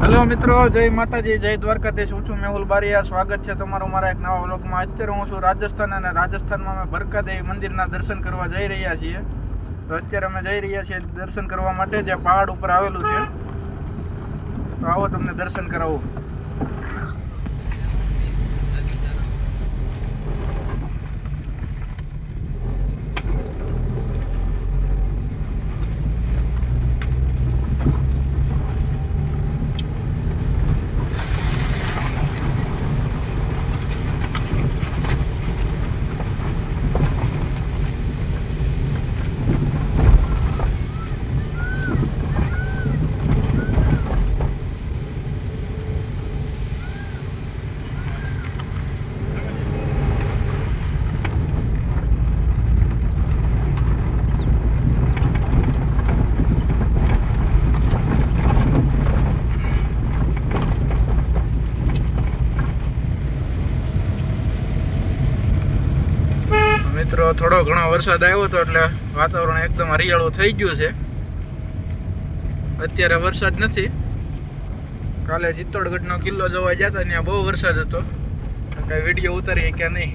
Hello मित्रों, जय माताजी, जय द्वारकाधीश। हूँ छूँ मेहुल बारिया। स्वागत है तमारुं मारा एक नवा व्लॉगमां। अत्यारे हूँ छूँ રાજસ્થાન અને રાજસ્થાનમાં અમે ભરકાદેવી મંદિરના દર્શન કરવા જઈ રહ્યા છીએ। તો અત્યારે અમે જઈ રહ્યા છીએ દર્શન કરવા માટે, જે પહાડ ઉપર આવેલું છે। તો આવો તમને દર્શન કરાવું। મિત્રો થોડો ઘણો વરસાદ આવ્યો હતો એટલે વાતાવરણ એકદમ હરિયાળું થઈ ગયું છે। અત્યારે વરસાદ નથી। કાલે ચિત્તોડગઢનો કિલ્લો જોવા ગયા હતા, ત્યાં બહુ વરસાદ હતો, કાંઈ વિડીયો ઉતારીએ કે નહીં।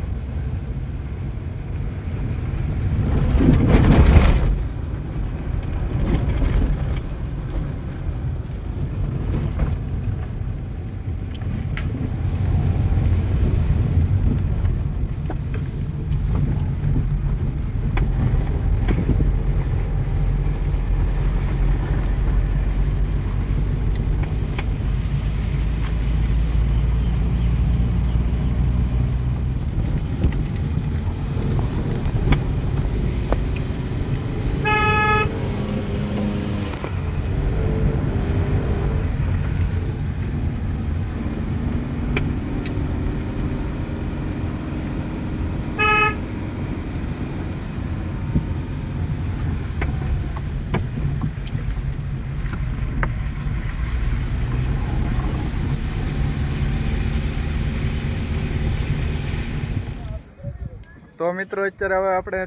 તો મિત્રો અત્યારે હવે આપણે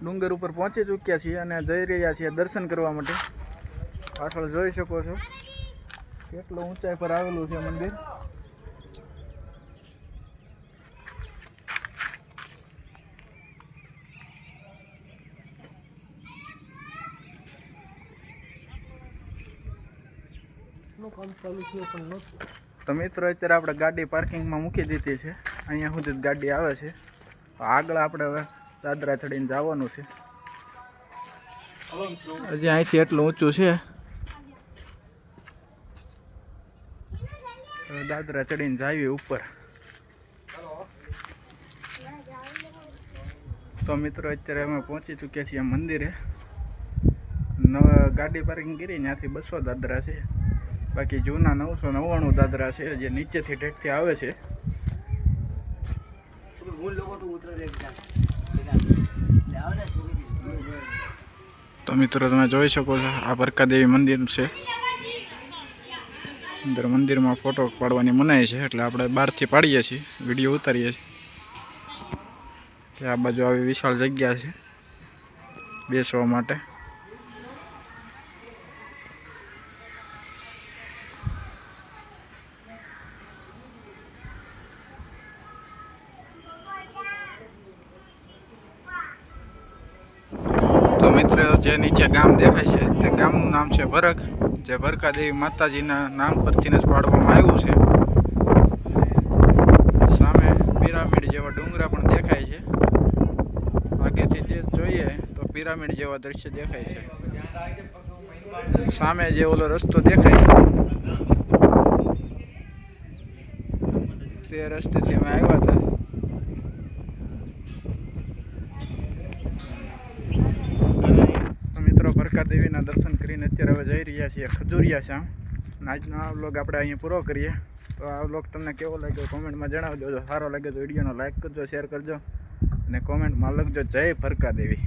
ડુંગર ઉપર પહોંચી ચૂક્યા છીએ અને જઈ રહ્યા છીએ દર્શન કરવા માટે। પાછળ જોઈ શકો છો કેટલો ઊંચાઈ પર આવેલું છે મંદિર। તો મિત્રો અત્યારે આપણે ગાડી પાર્કિંગમાં મૂકી દીધી છે। અહીંયા સુધી ગાડી આવે છે। આગળ આપણે હવે દાદરા ચડીને જવાનું છે। હજી અહીંથી એટલું ઊંચું છે, દાદરા ચડીને જાવીએ ઉપર। તો મિત્રો અત્યારે અમે પહોંચી ચૂક્યા છીએ મંદિરે। ગાડી પાર્કિંગ કરી ત્યાંથી 200 દાદરા છે, બાકી જૂના 999 દાદરા છે, જે નીચેથી ટેકથી આવે છે। તો મિત્રો તમે જોઈ શકો છો આ ભરકાદેવી મંદિર છે। અંદર મંદિરમાં ફોટો પાડવાની મનાઈ છે, એટલે આપણે બહારથી પાડીએ છીએ, વિડીયો ઉતારીએ છીએ। આ બાજુ આવી વિશાળ જગ્યા છે બેસવા માટે। તો મિત્રો જે નીચે ગામ દેખાય છે તે ગામનું નામ છે ભરક, જે ભરકાદેવી માતાજીના નામ પરથી જ પાડવામાં આવ્યું છે। સામે પિરામિડ જેવા ડુંગરા પણ દેખાય છે। આગેથી જે જોઈએ તો પિરામિડ જેવા દ્રશ્ય દેખાય છે। સામે જે ઓલો રસ્તો દેખાય તે રસ્તેથી અમે આવ્યા હતા। ભરકાદેવીના દર્શન કરીને અત્યારે હવે જઈ રહ્યા છીએ ખજૂરિયા શ્યામ। આજનો આ વ્લોગ આપણે અહીંયા પૂરો કરીએ। તો આ વ્લોગ તમને કેવો લાગ્યો કોમેન્ટમાં જણાવજો। જો સારો લાગે તો વિડીયોને લાઇક કરજો, શેર કરજો અને કોમેન્ટમાં લખજો જય ભરકાદેવી।